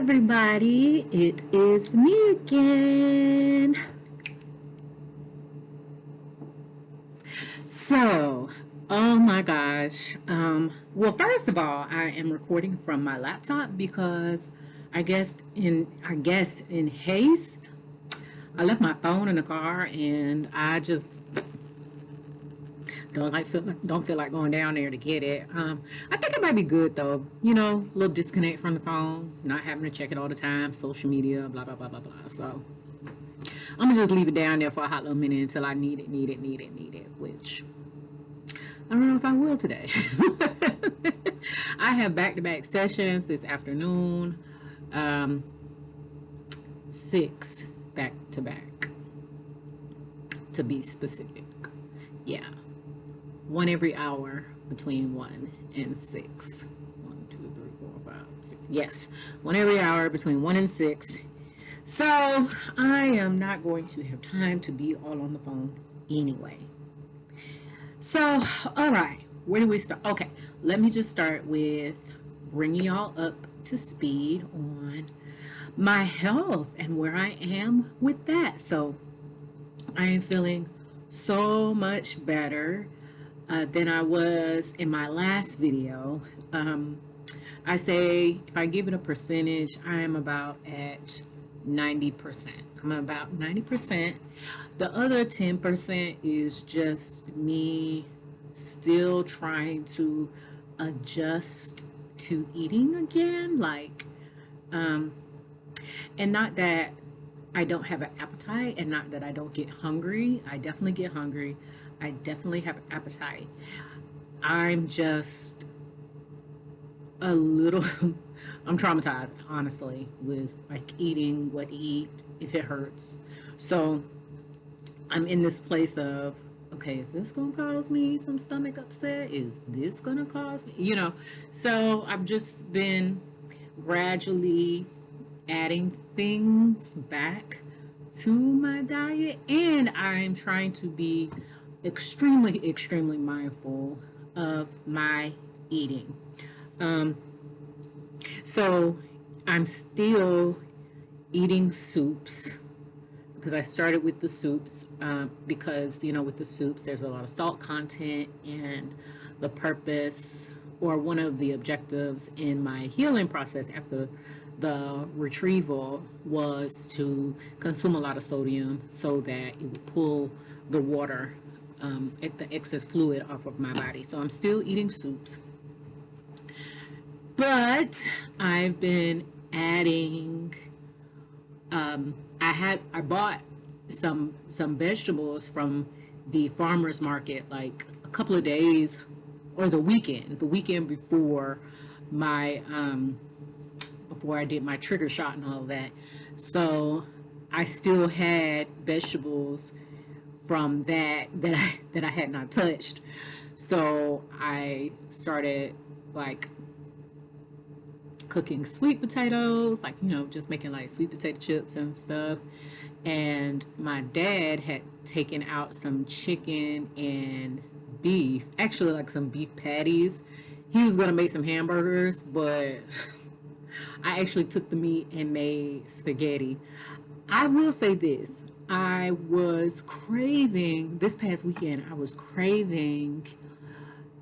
everybody, it is me again. So, oh my gosh. Well, first of all, I am recording from my laptop because I guess in haste, I left my phone in the car and I just don't feel like going down there to get it. I think it might be good though. A little disconnect from the phone, not having to check it all the time, social media, blah blah blah blah blah. So I'm gonna just leave it down there for a hot little minute until I need it. Which I don't know if I will today. I have back-to-back sessions this afternoon, 6 back-to-back to be specific. Yeah. One every hour between 1 and 6. 1, 2, 3, 4, 5, 6. Yes, one every hour between 1 and 6. So I am not going to have time to be all on the phone anyway. So, all right, where do we start? Okay, let me just start with bringing y'all up to speed on my health and where I am with that. So I am feeling so much better than I was in my last video. I say if I give it a percentage, I am about at 90%. I'm about 90%. The other 10% is just me still trying to adjust to eating again. And not that I don't have an appetite and not that I don't get hungry. I definitely get hungry. I definitely have an appetite. I'm just a little, I'm traumatized, honestly, with like eating what to eat if it hurts. So I'm in this place of, okay, is this going to cause me some stomach upset? Is this going to cause me, So I've just been gradually adding things back to my diet, and I'm trying to be extremely mindful of my eating. So I'm still eating soups because I started with the soups because, with the soups, there's a lot of salt content, and the purpose or one of the objectives in my healing process after the retrieval was to consume a lot of sodium so that it would pull the water, the excess fluid off of my body. So I'm still eating soups, but I've been adding. I bought some vegetables from the farmers market like a couple of days, or the weekend before my before I did my trigger shot and all of that. So I still had vegetables from that I had not touched. So I started like cooking sweet potatoes, like, just making like sweet potato chips and stuff. And my dad had taken out some chicken and beef, actually like some beef patties. He was gonna make some hamburgers, but I actually took the meat and made spaghetti. I will say this. I was craving this past weekend. I was craving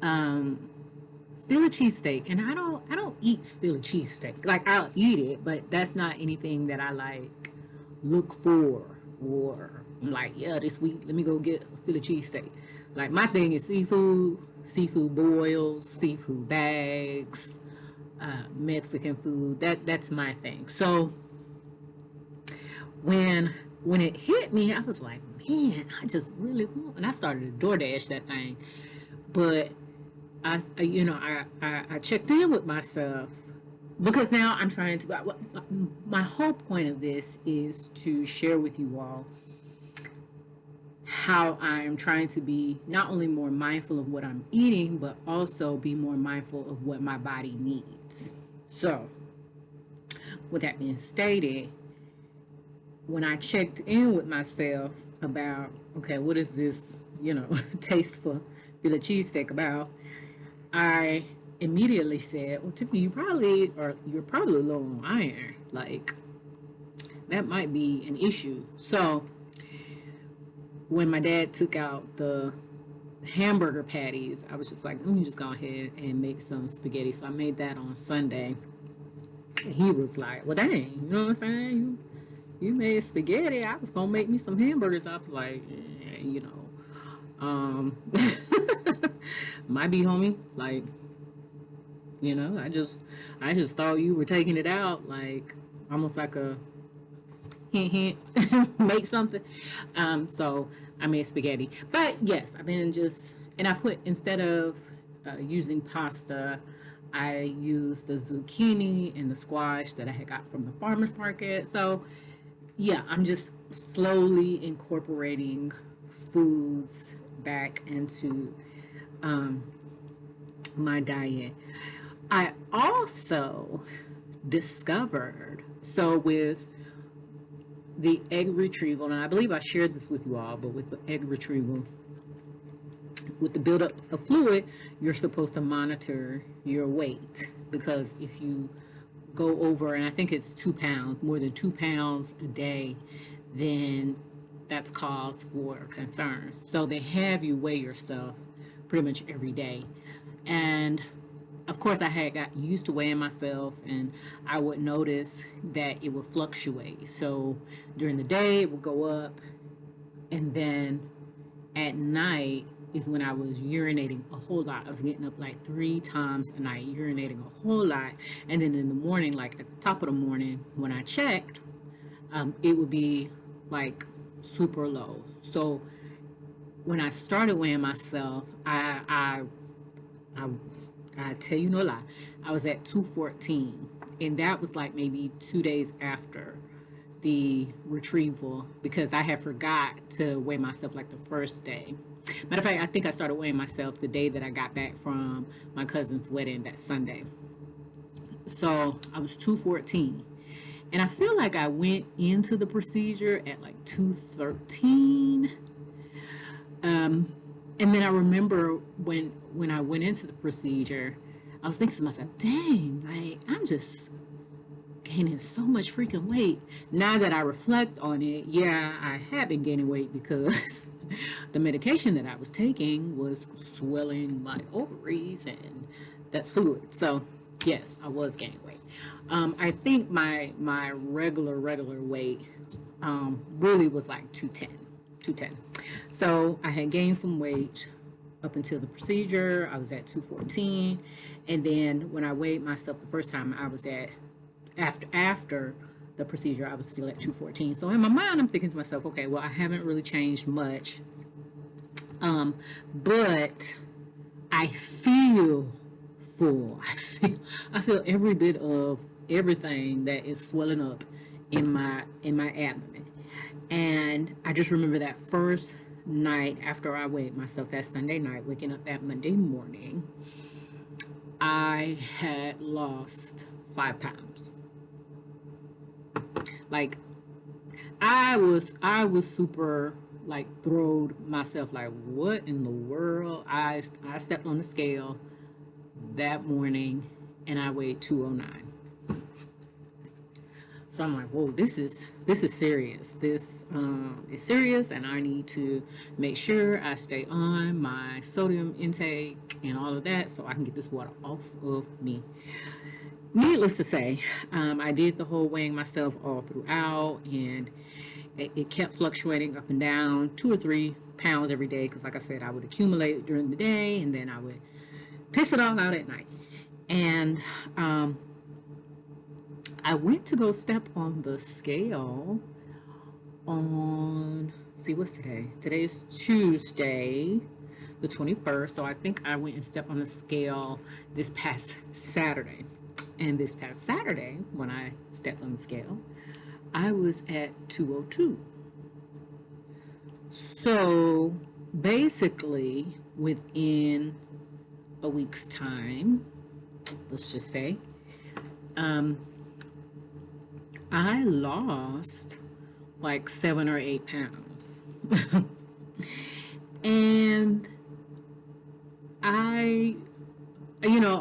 Philly cheesesteak, and I don't eat Philly cheesesteak. Like, I'll eat it, but that's not anything that I like look for, or I'm like, yeah, this week let me go get a Philly cheesesteak. Like, my thing is seafood boils, seafood bags, Mexican food. That's my thing. So when it hit me, I was like, man, I just really want, and I started to DoorDash that thing. But I checked in with myself because now I'm trying to. My whole point of this is to share with you all how I'm trying to be not only more mindful of what I'm eating, but also be more mindful of what my body needs. So, with that being stated, when I checked in with myself about, okay, what is this, tasteful Philly cheesesteak about? I immediately said, well, Tiffany, you're probably low on iron. Like, that might be an issue. So when my dad took out the hamburger patties, I was just like, let me just go ahead and make some spaghetti. So I made that on Sunday. And he was like, well, dang, you know what I'm saying? You made spaghetti. I was going to make me some hamburgers. I was like, you know, might be, homie. Like, you know, I just thought you were taking it out, like, almost like a hint, hint, make something. So I made spaghetti. But yes, I've been just, and I put, instead of using pasta, I used the zucchini and the squash that I had got from the farmer's market. So yeah, I'm just slowly incorporating foods back into um, my diet. I also discovered, so with the egg retrieval, and I believe I shared this with you all, but with the egg retrieval, with the buildup of fluid, you're supposed to monitor your weight, because if you go over, and I think it's 2 pounds, more than 2 pounds a day, then that's cause for concern. So they have you weigh yourself pretty much every day. And of course, I had got used to weighing myself, and I would notice that it would fluctuate. So during the day, it would go up, and then at night is when I was urinating a whole lot. I was getting up like 3 times a night, urinating a whole lot. And then in the morning, like at the top of the morning, when I checked, it would be like super low. So when I started weighing myself, I I tell you no lie, I was at 214, and that was like maybe 2 days after the retrieval, because I had forgot to weigh myself like the first day. Matter of fact, I think I started weighing myself the day that I got back from my cousin's wedding, that Sunday. So I was 214, and I feel like I went into the procedure at like 213. And then I remember when I went into the procedure, I was thinking to myself, dang, like, I'm just gaining so much freaking weight. Now that I reflect on it, yeah, I had been gaining weight because the medication that I was taking was swelling my ovaries, and that's fluid. So yes, I was gaining weight. I think my regular weight really was like 210. So I had gained some weight up until the procedure. I was at 214, and then when I weighed myself the first time, I was at, after the procedure, I was still at 214. So in my mind, I'm thinking to myself, okay, well, I haven't really changed much, but I feel full. I feel every bit of everything that is swelling up in my abdomen. And I just remember that first night after I weighed myself, that Sunday night, waking up that Monday morning, I had lost 5 pounds. Like, I was super, like, throwed myself, like, what in the world? I stepped on the scale that morning, and I weighed 209. So I'm like, whoa, this is serious. This is serious, and I need to make sure I stay on my sodium intake and all of that, so I can get this water off of me. Needless to say, I did the whole weighing myself all throughout, and it kept fluctuating up and down, 2 or 3 pounds every day, because like I said, I would accumulate it during the day, and then I would piss it all out at night. And I went to go step on the scale on, see, what's today? Today's Tuesday, the 21st. So I think I went and stepped on the scale this past Saturday. And this past Saturday, when I stepped on the scale, I was at 202. So basically, within a week's time, let's just say, I lost like 7 or 8 pounds. And I,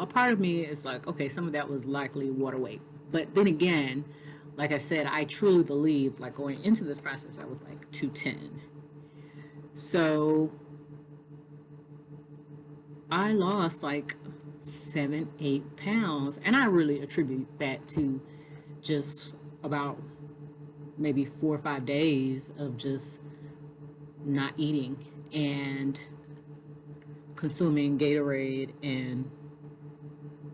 part of me is like, okay, some of that was likely water weight. But then again, like I said, I truly believe, like going into this process, I was like 210. So I lost like 7, 8 pounds. And I really attribute that to just about maybe 4 or 5 days of just not eating and consuming Gatorade and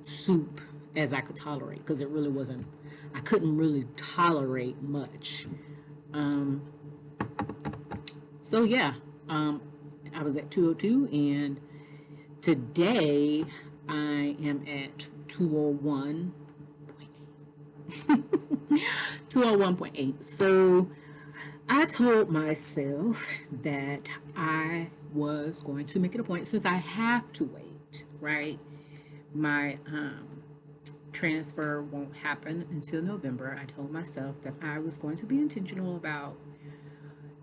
soup as I could tolerate, because it really wasn't, I couldn't really tolerate much. Um, so yeah, I was at 202, and today I am at 201. 201.8. So I told myself that I was going to make it a point, since I have to wait, right? My transfer won't happen until November. I told myself that I was going to be intentional about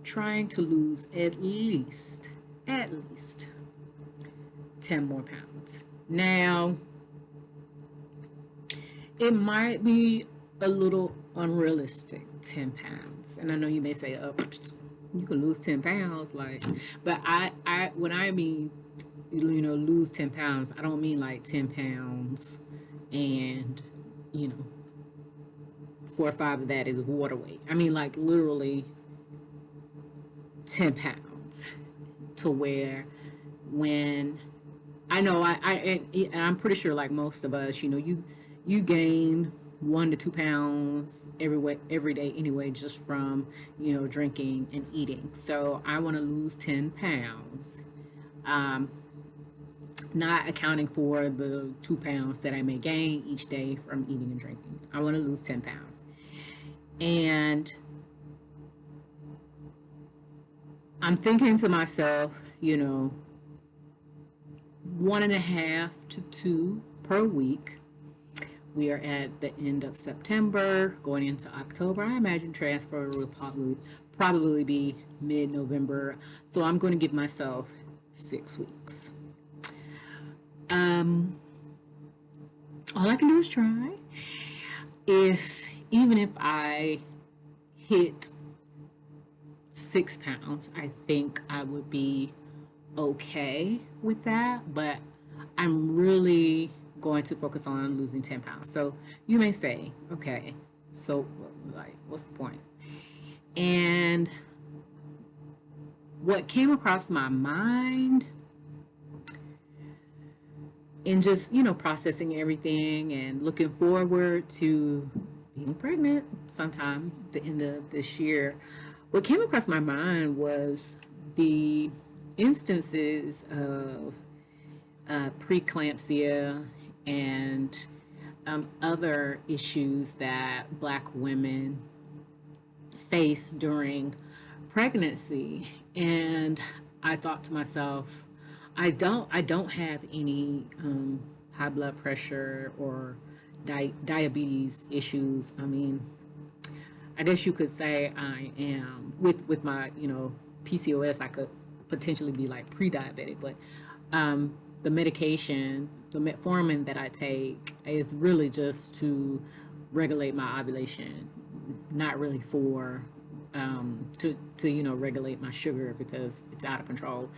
trying to lose at least 10 more pounds. Now, it might be a little unrealistic, 10 pounds. And I know you may say, oh, you can lose 10 pounds, like, but when I mean, lose 10 pounds, I don't mean like 10 pounds and, 4 or 5 of that is water weight. I mean, like, literally 10 pounds, to where when I know and I'm pretty sure, like most of us, you gain 1 to 2 pounds every day anyway, just from drinking and eating. So I want to lose 10 pounds, not accounting for the 2 pounds that I may gain each day from eating and drinking. I want to lose 10 pounds, and I'm thinking to myself, 1.5 to 2 per week. We are at the end of September, going into October. I imagine transfer will probably be mid-November. So I'm going to give myself 6 weeks. All I can do is try. Even if I hit 6 pounds, I think I would be okay with that. But I'm really going to focus on losing 10 pounds. So you may say, okay, so like, what's the point? And what came across my mind in just, processing everything and looking forward to being pregnant sometime at the end of this year, what came across my mind was the instances of preeclampsia and other issues that Black women face during pregnancy. And I thought to myself, I don't have any high blood pressure or diabetes issues. I mean, I guess you could say I am with my PCOS. I could potentially be like pre-diabetic, but the medication, the metformin that I take, is really just to regulate my ovulation, not really for to regulate my sugar, because it's out of control.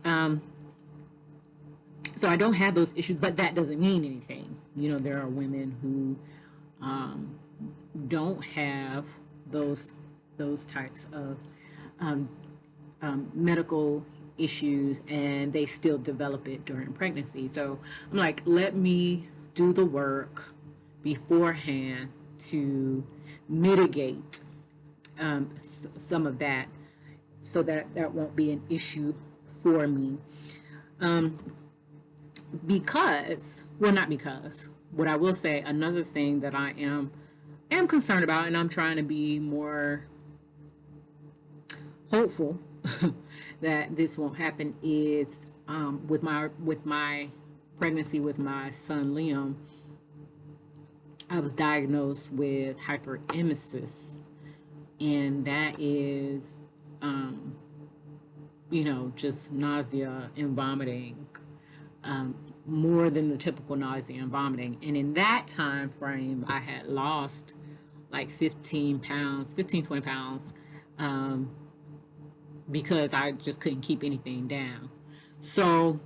So I don't have those issues, but that doesn't mean anything. There are women who don't have those types of medical issues, and they still develop it during pregnancy. So I'm like, let me do the work beforehand to mitigate some of that, so that won't be an issue for me. What I will say, another thing that I am concerned about, and I'm trying to be more hopeful that this won't happen, is with my pregnancy with my son Liam. I was diagnosed with hyperemesis, and that is just nausea and vomiting, more than the typical nausea and vomiting. And in that time frame, I had lost like 15 pounds, 15, 20 pounds, um, because I just couldn't keep anything down. So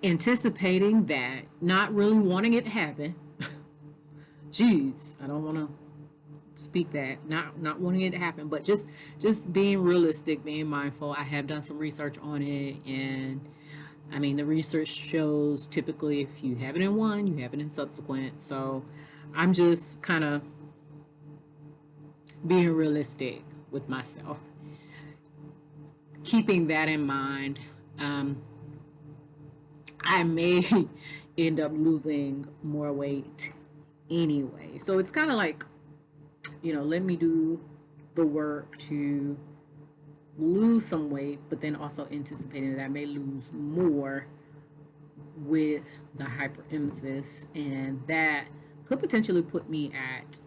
anticipating that, not really wanting it to happen. Jeez, I don't want to speak that, not wanting it to happen, but just being realistic, being mindful. I have done some research on it, and I mean, the research shows typically if you have it in one, you have it in subsequent. So I'm just kind of being realistic with myself, keeping that in mind. I may end up losing more weight anyway. So it's kind of like, let me do the work to lose some weight, but then also anticipating that I may lose more with the hyperemesis, and that could potentially put me at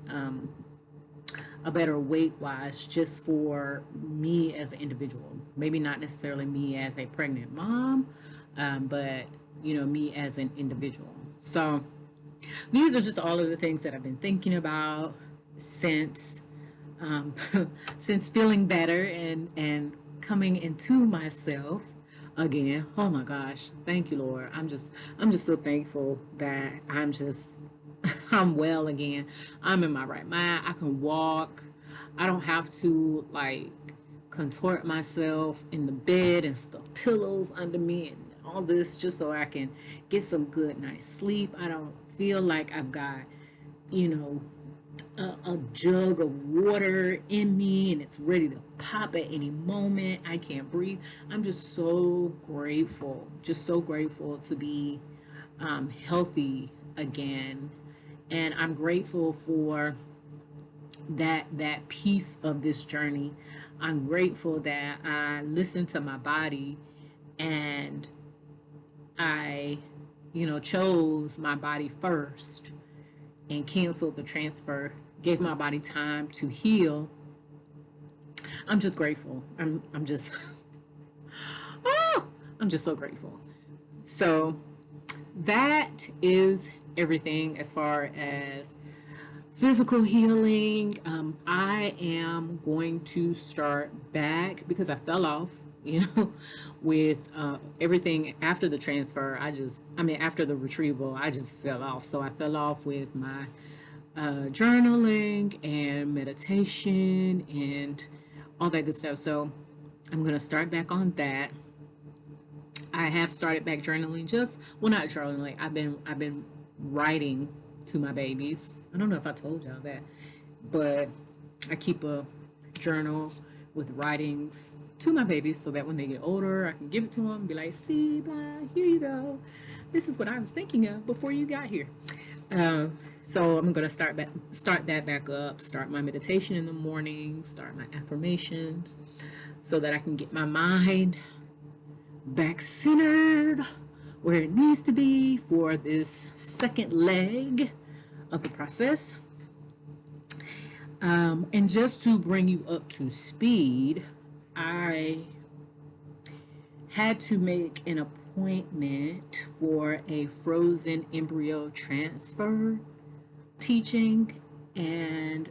a better weight wise, just for me as an individual. Maybe not necessarily me as a pregnant mom, but me as an individual. So these are just all of the things that I've been thinking about since since feeling better and coming into myself again. Oh my gosh, thank you, Lord. I'm just so thankful that I'm well again. I'm in my right mind. I can walk. I don't have to like contort myself in the bed and stuff pillows under me and all this, just so I can get some good night's sleep. I don't feel like I've got, a jug of water in me and it's ready to pop at any moment. I can't breathe. I'm just so grateful, to be healthy again. And I'm grateful for that piece of this journey. I'm grateful that I listened to my body, and I, chose my body first and canceled the transfer, gave my body time to heal. I'm just grateful. I'm just oh, I'm just so grateful. So that is everything as far as physical healing. I am going to start back because I fell off, with everything after the transfer. After the retrieval, I just fell off. So I fell off with my journaling and meditation and all that good stuff. So I'm going to start back on that. I have started back journaling, not journaling. I've been writing to my babies. I don't know if I told y'all that, but I keep a journal with writings to my babies so that when they get older, I can give it to them and be like, see, bye, here you go. This is what I was thinking of before you got here. So I'm going to start that back up, start my meditation in the morning, start my affirmations so that I can get my mind back centered where it needs to be for this second leg of the process. And just to bring you up to speed, I had to make an appointment for a frozen embryo transfer teaching, and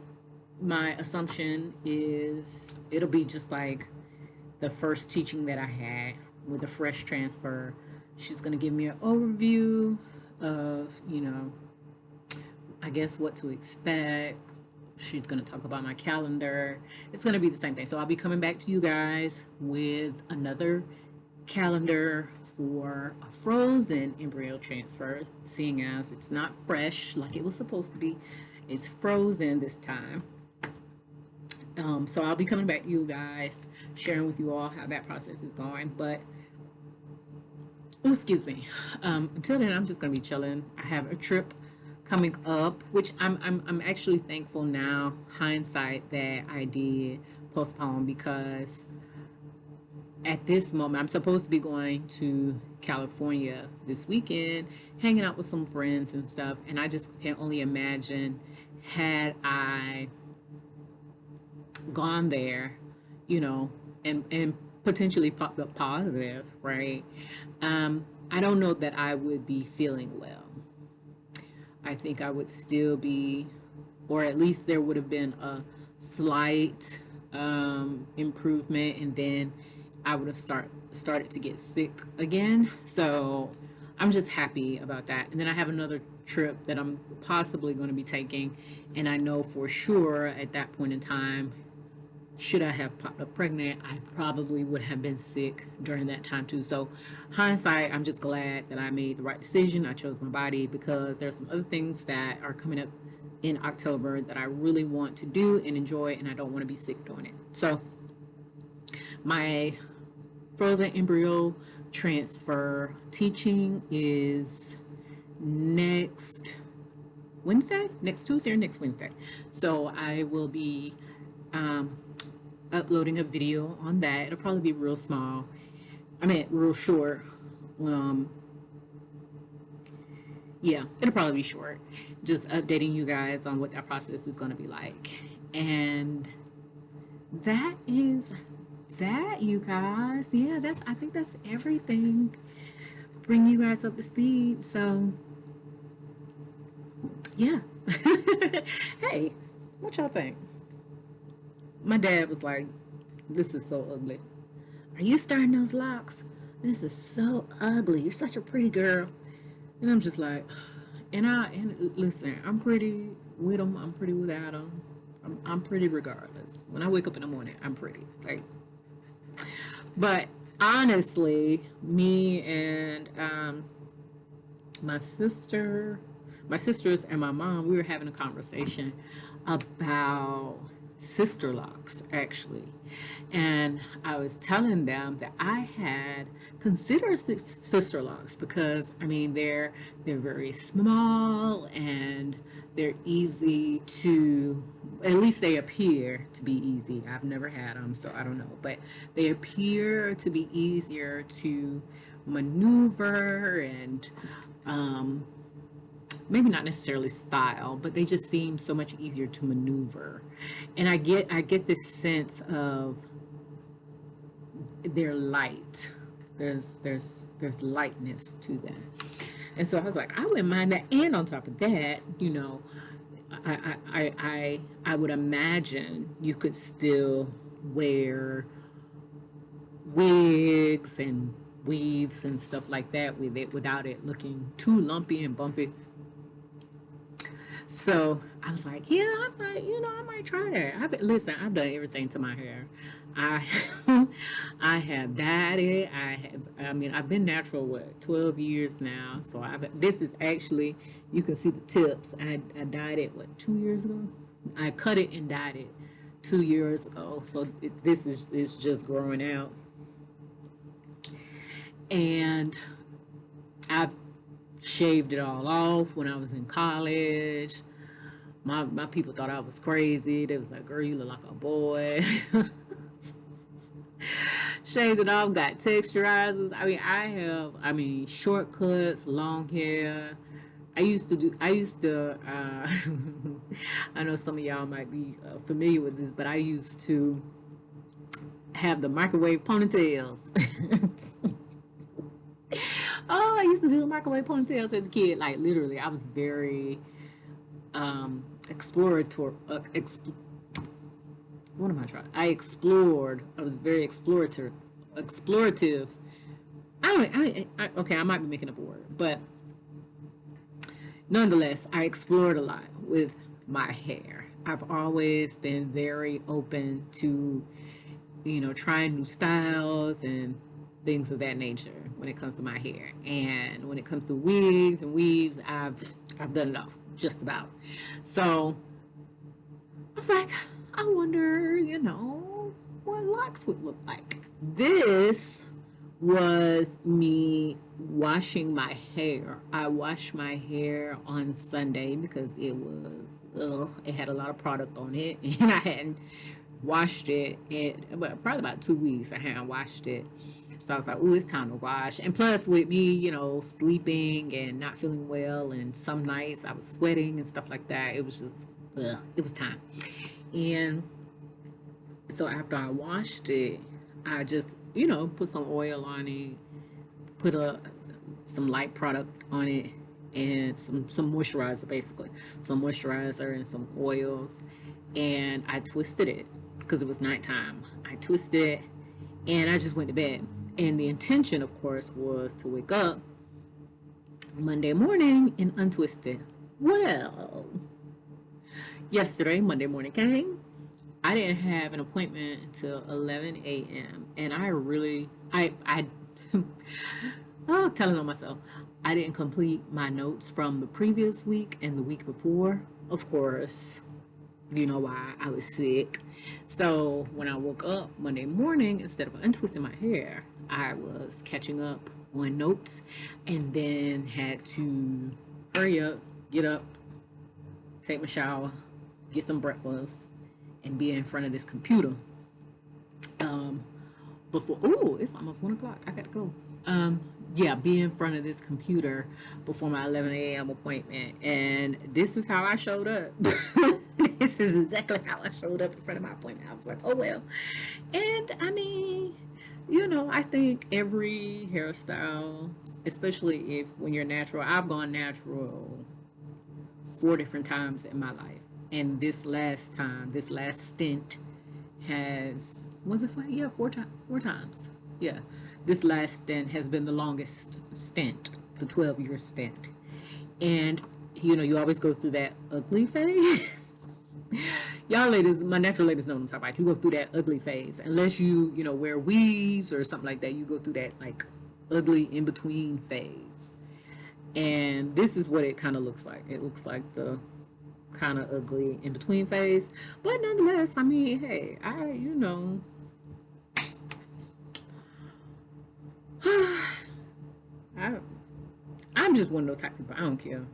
my assumption is it'll be just like the first teaching that I had with a fresh transfer. She's going to give me an overview of, I guess what to expect. She's going to talk about my calendar. It's going to be the same thing. So I'll be coming back to you guys with another calendar for a frozen embryo transfer, seeing as it's not fresh like it was supposed to be. It's frozen this time. So I'll be coming back to you guys, sharing with you all how that process is going. But excuse me. Until then, I'm just gonna be chilling. I have a trip coming up, which I'm actually thankful now, hindsight, that I did postpone, because at this moment I'm supposed to be going to California this weekend, hanging out with some friends and stuff, and I just can only imagine had I gone there, and potentially popped up positive, right? I don't know that I would be feeling well. I think I would still be, or at least there would have been a slight improvement, and then I would have started to get sick again. So I'm just happy about that. And then I have another trip that I'm possibly going to be taking, and I know for sure at that point in time, should I have popped up pregnant, I probably would have been sick during that time too. So hindsight, I'm just glad that I made the right decision. I chose my body because there's some other things that are coming up in October that I really want to do and enjoy, and I don't want to be sick doing it. So my frozen embryo transfer teaching is next Wednesday, next Tuesday or next Wednesday. So I will be uploading a video on that. It'll probably be real small. I mean, real short. Yeah, it'll probably be short. Just updating you guys on what that process is going to be like. And that is that, you guys. Yeah, I think that's everything. Bring you guys up to speed. So, yeah. Hey, what y'all think? My dad was like, this is so ugly. Are you starting those locks? This is so ugly. You're such a pretty girl. And I'm just like, and listen, I'm pretty with them. I'm pretty without them. I'm pretty regardless. When I wake up in the morning, I'm pretty. Like, but honestly, me and my sisters and my mom, we were having a conversation about sister locks, actually. And I was telling them that I had considered sister locks because, I mean, they're very small and they're easy to, at least they appear to be easy. I've never had them, so I don't know, but they appear to be easier to maneuver and maybe not necessarily style, but they just seem so much easier to maneuver. And I get this sense of they're light. There's lightness to them. And so I was like, I wouldn't mind that. And on top of that, you know, I would imagine you could still wear wigs and weaves and stuff like that with it without it looking too lumpy and bumpy. So I was like, yeah, I thought, you know, I might try that. Listen, I've done everything to my hair. I I have dyed it. I've been natural, 12 years now. So this is actually, you can see the tips. I dyed it, 2 years ago? I cut it and dyed it 2 years ago. So this is just growing out. And I've shaved it all off when I was in college. My people thought I was crazy. They was like, girl, you look like a boy. Shaved it off, got texturizers. I mean, shortcuts, long hair. I used to, I know some of y'all might be familiar with this, but I used to have the microwave ponytails. Oh, I used to do the microwave ponytails as a kid. Like, literally, I was very exploratory. What am I trying? I explored. I was very explorative. Okay, I might be making up a word, but nonetheless, I explored a lot with my hair. I've always been very open to, you know, trying new styles and things of that nature when it comes to my hair. And when it comes to wigs and weaves, I've done it all, just about. So I was like, I wonder, you know, what locks would look like. This was me washing my hair. I washed my hair on Sunday because it had a lot of product on it, and I hadn't washed it in probably about 2 weeks. I hadn't washed it. So I was like, ooh, it's time to wash. And plus with me, you know, sleeping and not feeling well, and some nights I was sweating and stuff like that, it was just, it was time. And so after I washed it, I just, you know, put some oil on it, put some light product on it, and some moisturizer, basically some moisturizer and some oils. And I twisted it because it was nighttime. I twisted it and I just went to bed. And the intention, of course, was to wake up Monday morning and untwist it. Well, yesterday, Monday morning came. I didn't have an appointment until 11 a.m. And I really, oh, telling on myself, I didn't complete my notes from the previous week and the week before. Of course, you know why, I was sick. So when I woke up Monday morning, instead of untwisting my hair, I was catching up on notes and then had to hurry up, get up, take my shower, get some breakfast, and be in front of this computer. Before, oh, it's almost 1 o'clock. I gotta go. Yeah, be in front of this computer before my 11 a.m. appointment. And this is how I showed up. This is exactly how I showed up in front of my appointment. I was like, oh well. And I mean, you know, I think every hairstyle, especially if when you're natural, I've gone natural 4 different times in my life. And this last stint has, was it 5? Yeah, 4 times. Yeah, this last stint has been the longest stint, the 12-year stint. And you know, you always go through that ugly phase. Y'all ladies, my natural ladies know what I'm talking about. You go through that ugly phase, unless you know, wear weaves or something like that. You go through that like ugly in between phase, and this is what it kind of looks like. It looks like the kind of ugly in between phase, but nonetheless, I mean, hey, you know, I'm just one of those type of people. I don't care.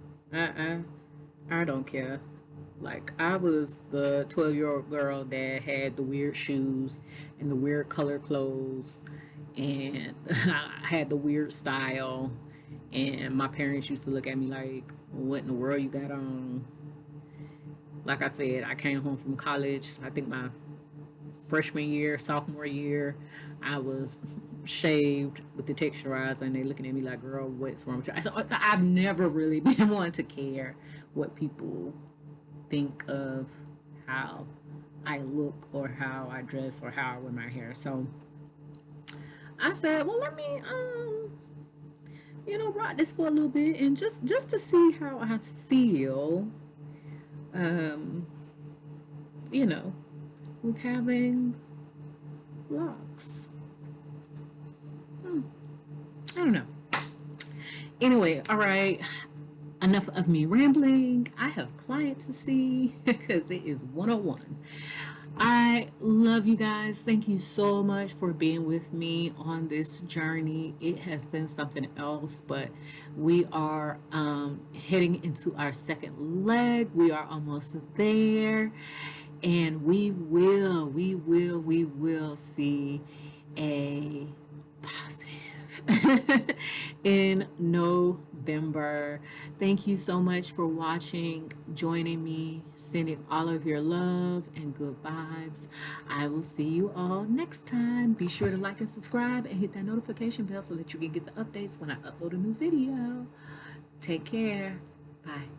I don't care. Like, I was the 12-year-old girl that had the weird shoes and the weird color clothes, and I had the weird style, and my parents used to look at me like, what in the world you got on? Like I said, I came home from college, I think my freshman year, sophomore year, I was shaved with the texturizer, and they looking at me like, girl, what's wrong with you? So I've never really been one to care what people think of how I look or how I dress or how I wear my hair. So I said, well, let me you know, rock this for a little bit, and just to see how I feel, you know, with having locks. I don't know. Anyway, all right, enough of me rambling. I have clients to see because it is 101. I love you guys. Thank you so much for being with me on this journey. It has been something else, but we are heading into our second leg. We are almost there, and we will see a positive in November. Thank you so much for watching, joining me, sending all of your love and good vibes. I will see you all next time. Be sure to like and subscribe and hit that notification bell so that you can get the updates when I upload a new video. Take care. Bye.